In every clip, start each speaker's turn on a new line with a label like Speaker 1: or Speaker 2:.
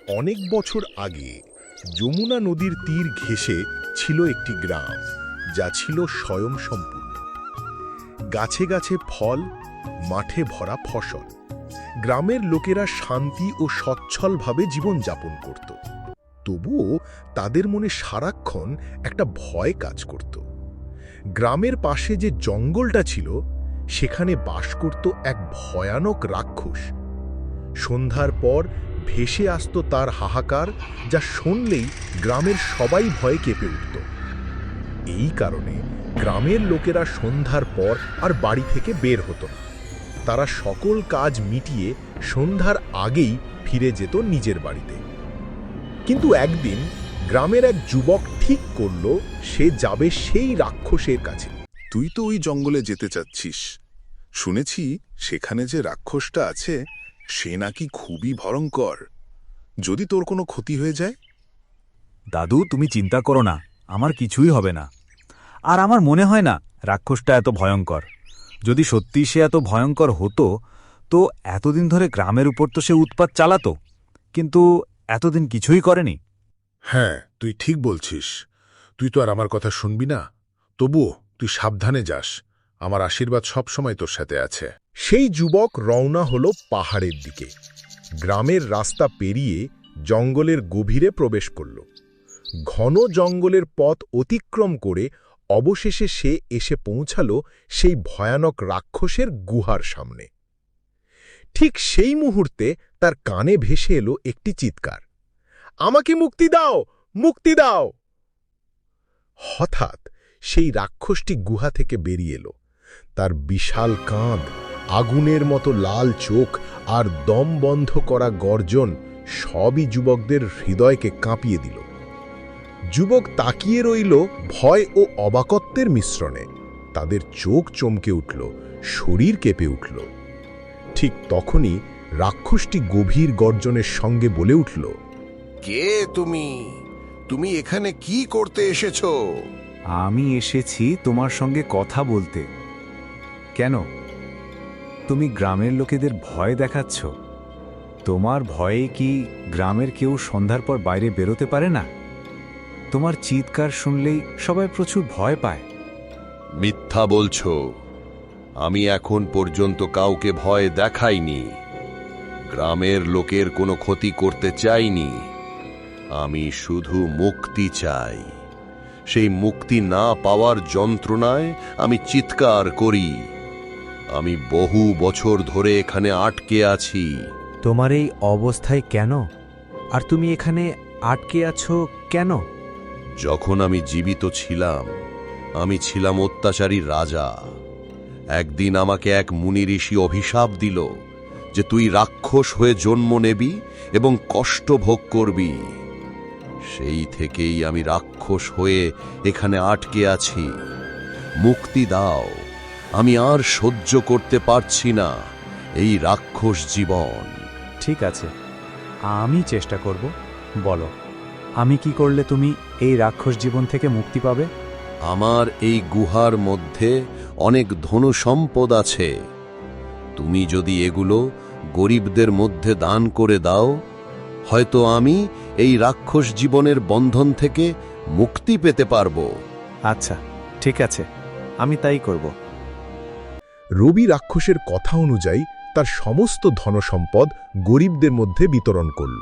Speaker 1: অনেক বছর আগে যমুনা নদীর তীর ঘেঁষে ছিল একটি গ্রাম, যা ছিল স্বয়ংসম্পূর্ণ। গাছে গাছে ফল, মাঠে ভরা ফসল। গ্রামের লোকেরা শান্তি ও সচ্ছলভাবে জীবনযাপন করত। তবুও তাদের মনে সারাক্ষণ একটা ভয় কাজ করত। গ্রামের পাশে যে জঙ্গলটা ছিল, সেখানে বাস করত এক ভয়ানক রাক্ষস। সন্ধ্যার পর ভেসে আসত তার হাহাকার, যা শুনলেই গ্রামের সবাই ভয়ে কেঁপে উঠত। এই কারণে গ্রামের লোকেরা সন্ধ্যার পর আর বাড়ি থেকে বের হতো না। তারা সকল কাজ মিটিয়ে সন্ধ্যার আগেই ফিরে যেত নিজের বাড়িতে। কিন্তু একদিন গ্রামের এক যুবক ঠিক করল, সে যাবে সেই রাক্ষসের কাছে।
Speaker 2: তুই তো ওই জঙ্গলে যেতে চাচ্ছিস। শুনেছি সেখানে যে রাক্ষসটা আছে সে নাকি খুবই ভয়ঙ্কর। যদি তোর কোনো ক্ষতি হয়ে যায়?
Speaker 3: দাদু, তুমি চিন্তা করো না, আমার কিছুই হবে না। আর আমার মনে হয় না রাক্ষসটা এত ভয়ঙ্কর। যদি সত্যি সে এত ভয়ঙ্কর হতো তো এতদিন ধরে গ্রামের উপর তো সে উৎপাত চালাতো, কিন্তু এতদিন কিছুই করেনি।
Speaker 1: হ্যাঁ, তুই ঠিক বলছিস। তুই তো আর আমার কথা শুনবি না। তবুও তুই সাবধানে যাস। আমার আশীর্বাদ সবসময় তোর সাথে আছে। সেই যুবক রওনা হল পাহাড়ের দিকে। গ্রামের রাস্তা পেরিয়ে জঙ্গলের গভীরে প্রবেশ করল। ঘন জঙ্গলের পথ অতিক্রম করে অবশেষে সে এসে পৌঁছাল সেই ভয়ানক রাক্ষসের গুহার সামনে। ঠিক সেই মুহূর্তে তার কানে ভেসে এলো একটি চিৎকার, আমাকে মুক্তি দাও, মুক্তি দাও! হঠাৎ সেই রাক্ষসটি গুহা থেকে বেরিয়ে এলো। তার বিশাল কাঁধ, আগুনের মতো লাল চোখ আর দম বন্ধ করা গর্জন সবই যুবকদের হৃদয়কে কাঁপিয়ে দিল। যুবক তাকিয়ে রইল ভয় ও অবাকত্বের মিশ্রণে। তাদের চোখ চমকে উঠল, শরীর কেঁপে উঠল। ঠিক তখনই রাক্ষসটি গভীর গর্জনের সঙ্গে বলে উঠল,
Speaker 4: কে তুমি? তুমি এখানে কি করতে এসেছো?
Speaker 3: আমি এসেছি তোমার সঙ্গে কথা বলতে। কেন? তুমি গ্রামের লোকেদের ভয় দেখাচ্ছ? তোমার ভয়ে কি গ্রামের কেউ সন্ধ্যার পর বাইরে বেরোতে পারে না? তোমার চিৎকার শুনলেই সবাই প্রচুর ভয় পায়।
Speaker 4: মিথ্যা বলছো। আমি এখন পর্যন্ত কাউকে ভয় দেখাইনি। গ্রামের লোকের কোনো ক্ষতি করতে চাইনি। আমি শুধু মুক্তি চাই। সেই মুক্তি না পাওয়ার যন্ত্রণায় আমি চিৎকার করি। আমি বহু বছর ধরে এখানে আটকে আছি।
Speaker 5: তোমার এই অবস্থায় কেন? আর তুমি এখানে আটকে আছো কেন?
Speaker 4: যখন আমি জীবিত ছিলাম, আমি ছিলাম অত্যাচারী রাজা। একদিন আমাকে এক মুনি ঋষি অভিশাপ দিল যে তুই রাক্ষস হয়ে জন্ম নেবি এবং কষ্ট ভোগ করবি। সেই থেকেই আমি রাক্ষস হয়ে এখানে আটকে আছি। মুক্তি দাও, আমি আর সহ্য করতে পারছি না এই রাক্ষস জীবন।
Speaker 3: ঠিক আছে, আমি চেষ্টা করব। বলো, আমি কি করলে তুমি এই রাক্ষস জীবন থেকে মুক্তি পাবে?
Speaker 4: আমার এই গুহার মধ্যে অনেক ধন সম্পদ আছে। তুমি যদি এগুলো গরিবদের মধ্যে দান করে দাও, হয়তো আমি এই রাক্ষস জীবনের বন্ধন থেকে মুক্তি পেতে পারবো।
Speaker 5: আচ্ছা, ঠিক আছে, আমি তাই করব।
Speaker 1: রবি রাক্ষসের কথা অনুযায়ী তার সমস্ত ধনসম্পদ গরিবদের মধ্যে বিতরণ করল।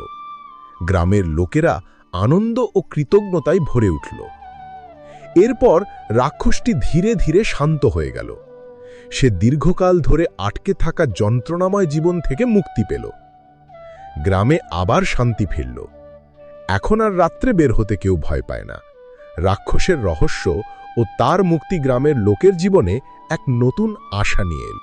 Speaker 1: গ্রামের লোকেরা আনন্দ ও কৃতজ্ঞতায় ভরে উঠল। এরপর রাক্ষসটি ধীরে ধীরে শান্ত হয়ে গেল। সে দীর্ঘকাল ধরে আটকে থাকা যন্ত্রণাময় জীবন থেকে মুক্তি পেল। গ্রামে আবার শান্তি ফিরল। এখন আর রাত্রে বের হতে কেউ ভয় পায় না। রাক্ষসের রহস্য ও তার মুক্তি গ্রামের লোকের জীবনে এক নতুন আশা নিয়ে এল।